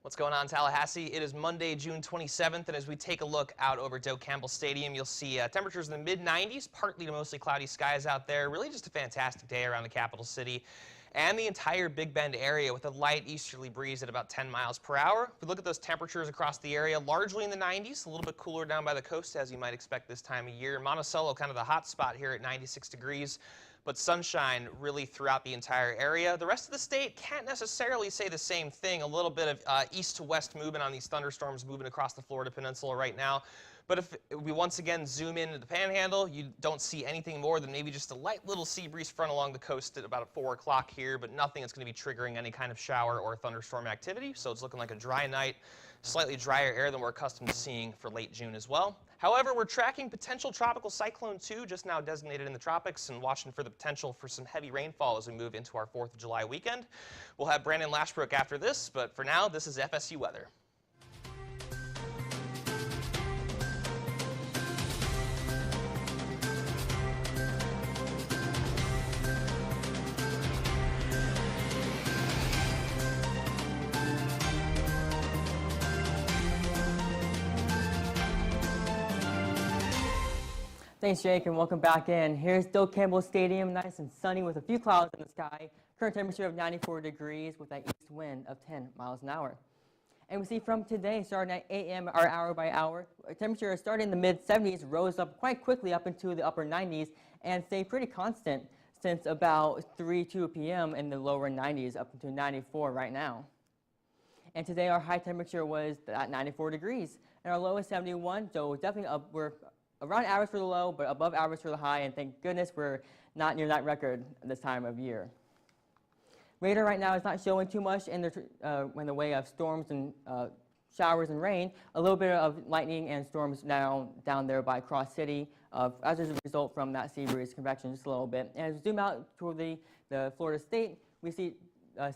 What's going on, Tallahassee? It is Monday, June 27th, and as we take a look out over Doak Campbell Stadium, you'll see temperatures in the mid-90s, partly to mostly cloudy skies out there. Really just a fantastic day around the capital city and the entire Big Bend area with a light easterly breeze at about 10 miles per hour. If we look at those temperatures across the area, largely in the 90s, a little bit cooler down by the coast as you might expect this time of year. Monticello, kind of the hot spot here at 96 degrees. But sunshine really throughout the entire area. The rest of the state can't necessarily say the same thing. A little bit of east to west movement on these thunderstorms moving across the Florida Peninsula right now. But if we once again zoom into the Panhandle, you don't see anything more than maybe just a light little sea breeze front along the coast at about 4 o'clock here, but nothing that's going to be triggering any kind of shower or thunderstorm activity. So it's looking like a dry night, slightly drier air than we're accustomed to seeing for late June as well. However, we're tracking potential tropical cyclone 2, just now designated in the tropics, and watching for the potential for some heavy rainfall as we move into our 4th of July weekend. We'll have Brandon Lashbrook after this, but for now, this is FSU weather. Thanks, Jake, and welcome back in. Here's Doak Campbell Stadium, nice and sunny with a few clouds in the sky. Current temperature of 94 degrees with an east wind of 10 miles an hour. And we see from today, starting at 8 a.m. or hour by hour, temperature starting in the mid-70s, rose up quite quickly up into the upper 90s and stayed pretty constant since about 2 p.m. in the lower 90s up into 94 right now. And today our high temperature was at 94 degrees and our low is 71, so definitely we're around average for the low, but above average for the high, and thank goodness we're not near that record this time of year. Radar right now is not showing too much in the way of storms and showers and rain. A little bit of lightning and storms down there by Cross City as a result from that sea breeze convection just a little bit. And as we zoom out toward the Florida state, we see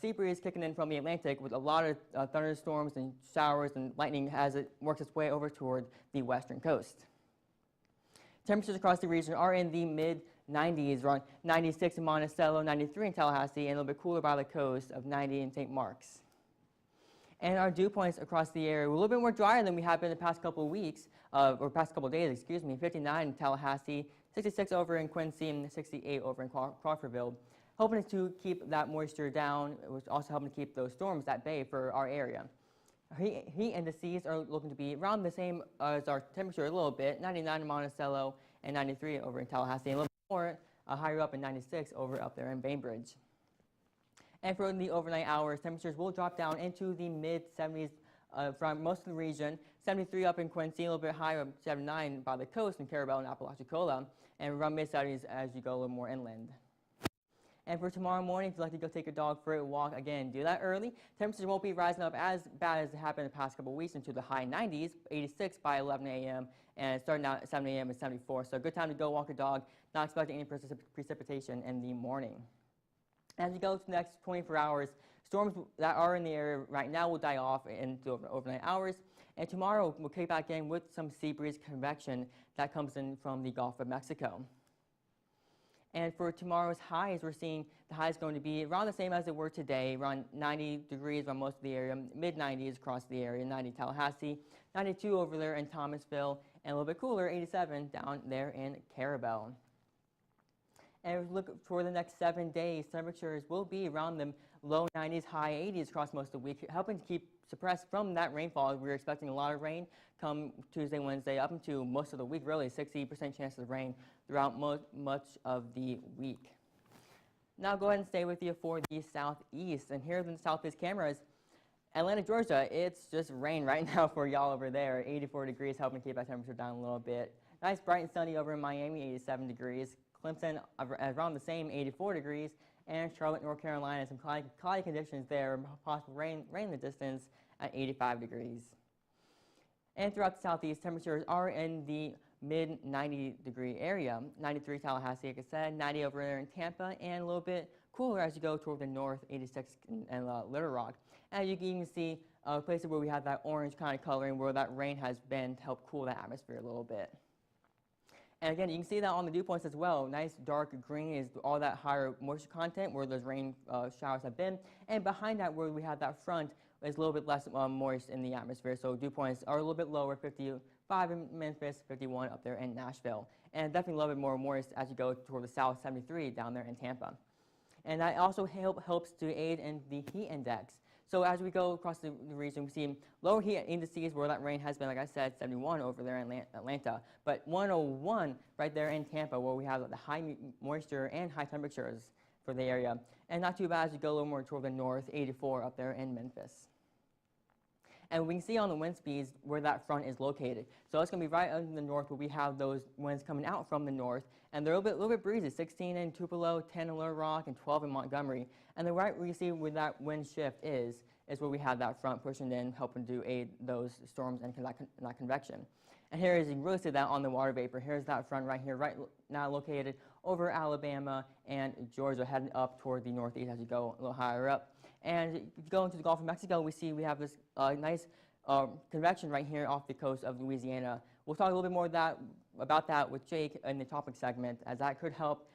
sea breeze kicking in from the Atlantic with a lot of thunderstorms and showers and lightning as it works its way over toward the western coast. Temperatures across the region are in the mid-90s, around 96 in Monticello, 93 in Tallahassee, and a little bit cooler by the coast of 90 in St. Mark's. And our dew points across the area were a little bit more drier than we have been the past couple of weeks, or past couple of days, excuse me. 59 in Tallahassee, 66 over in Quincy, and 68 over in Crawfordville. Hoping to keep that moisture down, which also helping to keep those storms at bay for our area. Heat indices are looking to be around the same as our temperature a little bit, 99 in Monticello and 93 over in Tallahassee, and a little bit more higher up in 96 over up there in Bainbridge. And for the overnight hours, temperatures will drop down into the mid-70s from most of the region, 73 up in Quincy, a little bit higher, 79 by the coast in Carabel and Apalachicola, and around mid-70s as you go a little more inland. And for tomorrow morning, if you'd like to go take your dog for a walk, again, do that early. Temperatures won't be rising up as bad as it happened in the past couple of weeks into the high 90s, 86 by 11 a.m., and starting out at 7 a.m. is 74. So a good time to go walk your dog, not expecting any precipitation in the morning. As you go to the next 24 hours, storms that are in the area right now will die off in the overnight hours. And tomorrow, we'll kick back in with some sea breeze convection that comes in from the Gulf of Mexico. And for tomorrow's highs, we're seeing the highs going to be around the same as they were today, around 90 degrees on most of the area, mid-90s across the area, 90 Tallahassee, 92 over there in Thomasville, and a little bit cooler, 87 down there in Carabel. And if we look for the next 7 days, temperatures will be around the low 90s, high 80s across most of the week, helping to keep suppressed from that rainfall. We're expecting a lot of rain come Tuesday, Wednesday, up into most of the week, really, 60% chance of rain throughout much of the week. Now go ahead and stay with you for the southeast. And here in the southeast cameras, Atlanta, Georgia, it's just rain right now for y'all over there. 84 degrees, helping to keep that temperature down a little bit. Nice, bright and sunny over in Miami, 87 degrees. Clemson, around the same, 84 degrees. And Charlotte, North Carolina, some cloudy conditions there, possible rain in the distance at 85 degrees. And throughout the southeast, temperatures are in the mid-90 degree area. 93 Tallahassee, like I said, 90 over there in Tampa, and a little bit cooler as you go toward the north, 86 and Little Rock. As you can even see places where we have that orange kind of coloring where that rain has been to help cool the atmosphere a little bit. And again, you can see that on the dew points as well. Nice dark green is all that higher moisture content where those rain showers have been. And behind that, where we have that front, it's a little bit less moist in the atmosphere. So dew points are a little bit lower, 55 in Memphis, 51 up there in Nashville. And definitely a little bit more moist as you go toward the south, 73 down there in Tampa. And that also helps to aid in the heat index. So as we go across the region, we see lower heat indices where that rain has been, like I said, 71 over there in Atlanta, but 101 right there in Tampa where we have the high moisture and high temperatures for the area. And not too bad as you go a little more toward the north, 84 up there in Memphis. And we can see on the wind speeds where that front is located. So it's going to be right in the north where we have those winds coming out from the north. And they're a little bit breezy, 16 in Tupelo, 10 in Little Rock, and 12 in Montgomery. And the right where you see where that wind shift is where we have that front pushing in, helping to aid those storms and that convection. And here is, you can really see that on the water vapor. Here's that front right here, right now located over Alabama and Georgia, heading up toward the northeast as you go a little higher up. And if you go into the Gulf of Mexico, we have this nice convection right here off the coast of Louisiana. We'll talk a little bit more about that with Jake in the topic segment, as that could help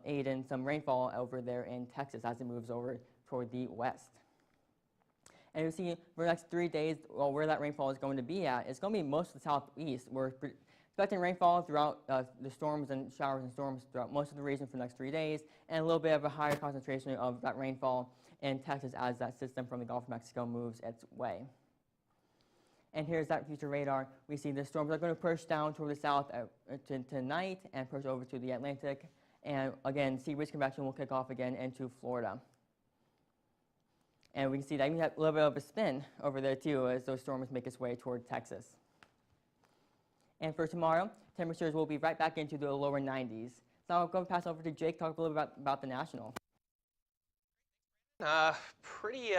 aid in some rainfall over there in Texas as it moves over toward the west. And you see for the next 3 days, where that rainfall is going to be at, it's going to be most of the southeast. We're expecting rainfall throughout the storms and showers and storms throughout most of the region for the next 3 days, and a little bit of a higher concentration of that rainfall in Texas as that system from the Gulf of Mexico moves its way. And here's that future radar. We see the storms are going to push down toward the south tonight and push over to the Atlantic. And again, sea breeze convection will kick off again into Florida. And we can see that we have a little bit of a spin over there too as those storms make its way toward Texas. And for tomorrow, temperatures will be right back into the lower 90s. So I'll go pass over to Jake, talk a little bit about the national. Pretty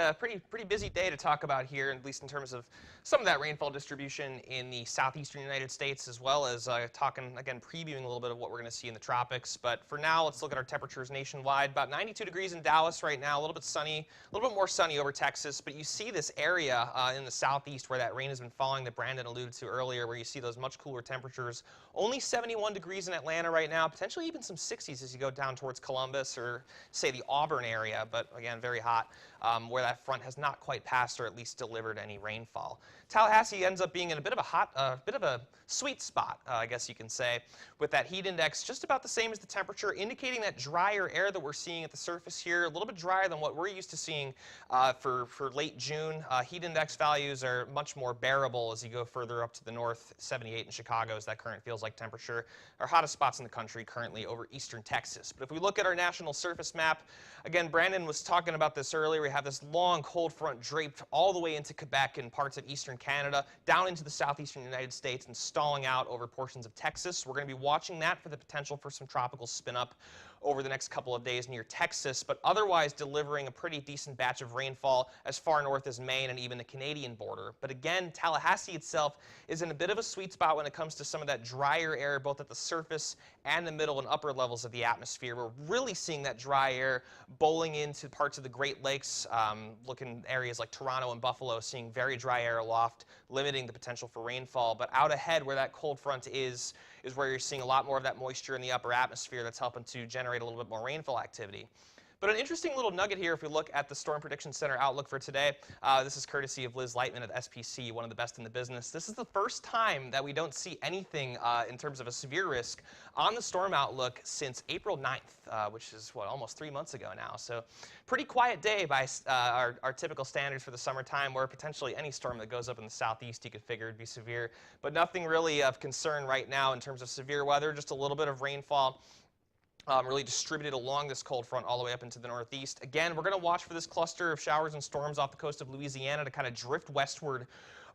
busy day to talk about here, at least in terms of some of that rainfall distribution in the southeastern United States, as well as previewing a little bit of what we're going to see in the tropics. But for now, let's look at our temperatures nationwide. About 92 degrees in Dallas right now, a little bit sunny, a little bit more sunny over Texas. But you see this area in the southeast where that rain has been falling that Brandon alluded to earlier, where you see those much cooler temperatures. Only 71 degrees in Atlanta right now, potentially even some 60s as you go down towards Columbus or, say, the Auburn area. But again, very hot, where that front has not quite passed or at least delivered any rainfall. Tallahassee ends up being in a bit of a sweet spot, I guess you can say, with that heat index just about the same as the temperature, indicating that drier air that we're seeing at the surface here, a little bit drier than what we're used to seeing for late June. Heat index values are much more bearable as you go further up to the north. 78 in Chicago is that current feels like temperature. Our hottest spots in the country currently over eastern Texas. But if we look at our national surface map, again, Brandon was talking about this earlier. We have this long cold front draped all the way into Quebec and parts of eastern Canada, down into the southeastern United States and stalling out over portions of Texas. We're going to be watching that for the potential for some tropical spin-up over the next couple of days near Texas, but otherwise delivering a pretty decent batch of rainfall as far north as Maine and even the Canadian border. But again, Tallahassee itself is in a bit of a sweet spot when it comes to some of that drier air, both at the surface and the middle and upper levels of the atmosphere. We're really seeing that dry air bowling into parts of the Great Lakes, looking areas like Toronto and Buffalo, seeing very dry air aloft, limiting the potential for rainfall. But out ahead where that cold front is where you're seeing a lot more of that moisture in the upper atmosphere that's helping to generate a little bit more rainfall activity. But an interesting little nugget here, if we look at the Storm Prediction Center outlook for today, this is courtesy of Liz Lightman at SPC, one of the best in the business. This is the first time that we don't see anything in terms of a severe risk on the storm outlook since April 9th, which is, almost 3 months ago now. So pretty quiet day by our typical standards for the summertime, where potentially any storm that goes up in the southeast you could figure would be severe. But nothing really of concern right now in terms of severe weather, just a little bit of rainfall. Really distributed along this cold front all the way up into the northeast. Again, we're going to watch for this cluster of showers and storms off the coast of Louisiana to kind of drift westward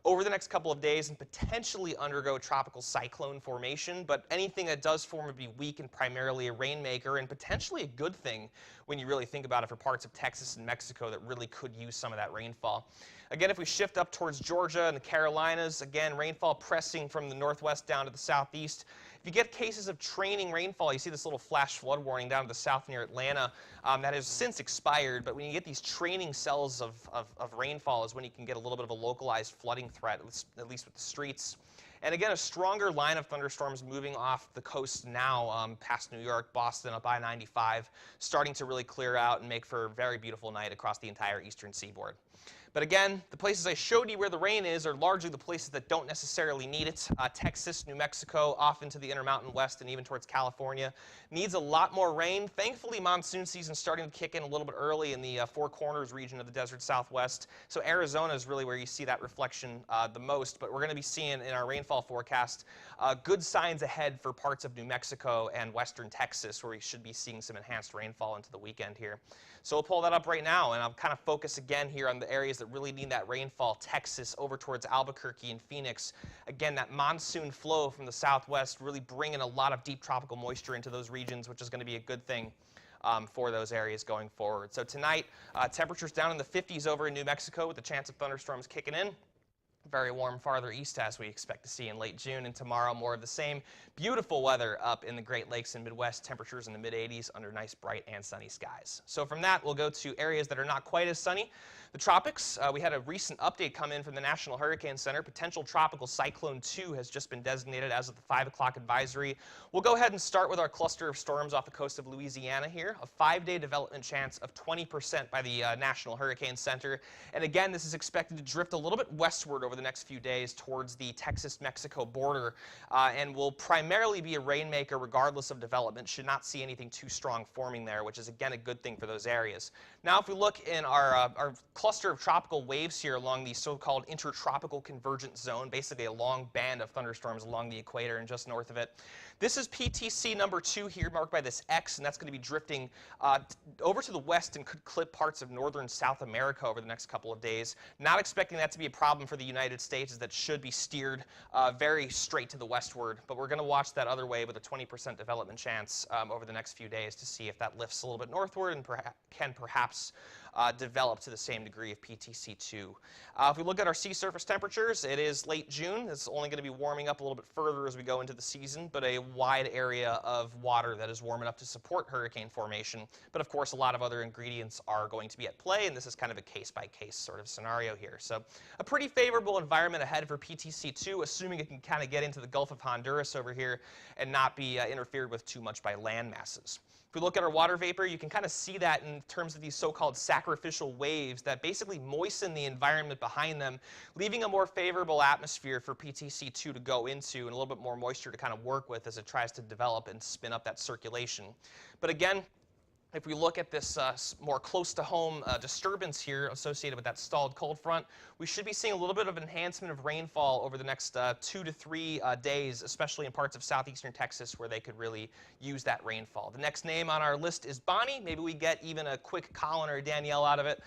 over the next couple of days and potentially undergo tropical cyclone formation. But anything that does form would be weak and primarily a rainmaker, and potentially a good thing when you really think about it for parts of Texas and Mexico that really could use some of that rainfall. Again, if we shift up towards Georgia and the Carolinas, again, rainfall pressing from the northwest down to the southeast. If you get cases of training rainfall, you see this little flash flood warning down to the south near Atlanta that has since expired. But when you get these training cells of rainfall is when you can get a little bit of a localized flooding threat, at least with the streets. And again, a stronger line of thunderstorms moving off the coast now past New York, Boston, up I-95, starting to really clear out and make for a very beautiful night across the entire eastern seaboard. But again, the places I showed you where the rain is are largely the places that don't necessarily need it. Texas, New Mexico, off into the Intermountain West, and even towards California needs a lot more rain. Thankfully, monsoon season's starting to kick in a little bit early in the Four Corners region of the desert Southwest. So Arizona is really where you see that reflection the most. But we're going to be seeing in our rainfall forecast good signs ahead for parts of New Mexico and western Texas, where we should be seeing some enhanced rainfall into the weekend here. So we'll pull that up right now, and I'll kind of focus again here on the areas that really need that rainfall. Texas over towards Albuquerque and Phoenix. Again, that monsoon flow from the southwest really bringing a lot of deep tropical moisture into those regions, which is going to be a good thing for those areas going forward. So tonight, temperatures down in the 50s over in New Mexico with the chance of thunderstorms kicking in. Very warm farther east as we expect to see in late June, and tomorrow more of the same. Beautiful weather up in the Great Lakes and Midwest, temperatures in the mid-80s under nice bright and sunny skies. So from that, we'll go to areas that are not quite as sunny. The tropics, we had a recent update come in from the National Hurricane Center. Potential tropical cyclone 2 has just been designated as of the 5 o'clock advisory. We'll go ahead and start with our cluster of storms off the coast of Louisiana here. A 5-day development chance of 20% by the National Hurricane Center. And again, this is expected to drift a little bit westward over the next few days towards the Texas-Mexico border and will primarily be a rainmaker regardless of development. Should not see anything too strong forming there, which is again a good thing for those areas. Now if we look in our cluster of tropical waves here along the so-called intertropical convergence zone, basically a long band of thunderstorms along the equator and just north of it. This is PTC number 2 here, marked by this X, and that's going to be drifting over to the west and could clip parts of northern South America over the next couple of days. Not expecting that to be a problem for the United States, as that should be steered very straight to the westward, but we're going to watch that other way with a 20% development chance over the next few days to see if that lifts a little bit northward and can perhaps develop to the same degree of PTC2. If we look at our sea surface temperatures, it is late June. It's only going to be warming up a little bit further as we go into the season, but a wide area of water that is warm enough to support hurricane formation. But of course, a lot of other ingredients are going to be at play, and this is kind of a case-by-case sort of scenario here. So a pretty favorable environment ahead for PTC2, assuming it can kind of get into the Gulf of Honduras over here and not be interfered with too much by land masses. If we look at our water vapor, you can kind of see that in terms of these so-called sacrificial waves that basically moisten the environment behind them, leaving a more favorable atmosphere for PTC2 to go into and a little bit more moisture to kind of work with as it tries to develop and spin up that circulation. But again, if we look at this more close-to-home disturbance here associated with that stalled cold front, we should be seeing a little bit of enhancement of rainfall over the next 2 to 3 days, especially in parts of southeastern Texas where they could really use that rainfall. The next name on our list is Bonnie. Maybe we get even a quick Colin or a Danielle out of it.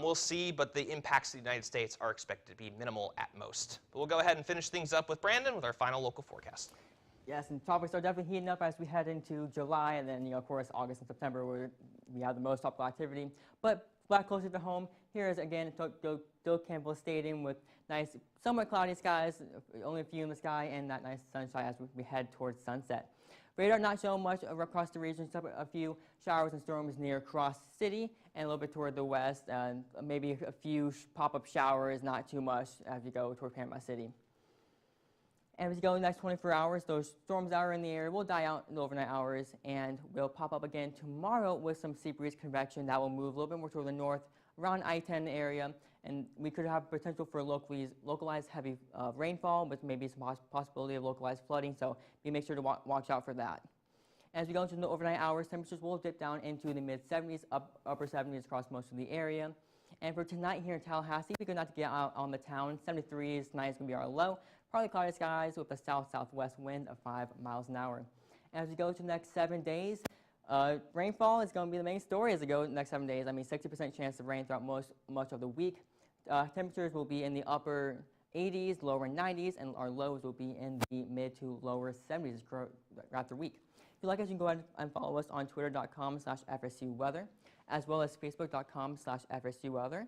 We'll see, but the impacts to the United States are expected to be minimal at most. But we'll go ahead and finish things up with Brandon with our final local forecast. Yes, and tropics are definitely heating up as we head into July, and then, of course, August and September, where we have the most tropical activity. But back closer to home, here is, again, Doak Campbell Stadium with nice, somewhat cloudy skies, only a few in the sky, and that nice sunshine as we head towards sunset. Radar not showing much across the region, except a few showers and storms near Cross City and a little bit toward the west, and maybe a few pop-up showers, not too much, as you go toward Panama City. And as you go in the next 24 hours, those storms that are in the air will die out in the overnight hours and will pop up again tomorrow with some sea breeze convection that will move a little bit more toward the north around I-10 area. And we could have potential for localized heavy rainfall with maybe some possibility of localized flooding. So we make sure to watch out for that. As we go into the overnight hours, temperatures will dip down into the mid-70s, upper 70s across most of the area. And for tonight here in Tallahassee, we're going to have to get out on the town. 73 is tonight is going to be our low. Partly cloudy skies with a south-southwest wind of 5 miles an hour. As we go to the next 7 days, rainfall is going to be the main story as we go the next 7 days. I mean, 60% chance of rain throughout much of the week. Temperatures will be in the upper 80s, lower 90s, and our lows will be in the mid to lower 70s throughout the week. If you like us, you can go ahead and follow us on twitter.com/FSU weather, as well as facebook.com/FSU weather.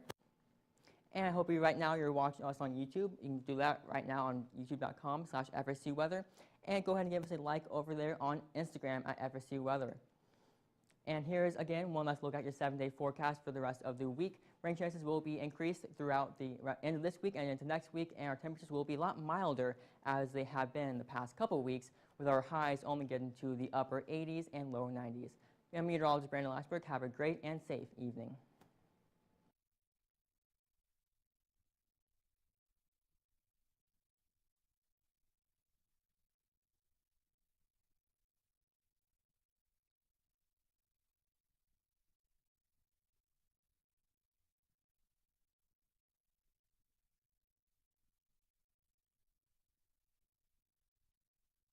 And I hope right now you're watching us on YouTube. You can do that right now on youtube.com/FSU weather. And go ahead and give us a like over there on Instagram at FSU weather. And here's again one last look at your 7-day forecast for the rest of the week. Rain chances will be increased throughout the end of this week and into next week, and our temperatures will be a lot milder as they have been the past couple of weeks, with our highs only getting to the upper 80s and lower 90s. I'm meteorologist Brandon Lashberg. Have a great and safe evening.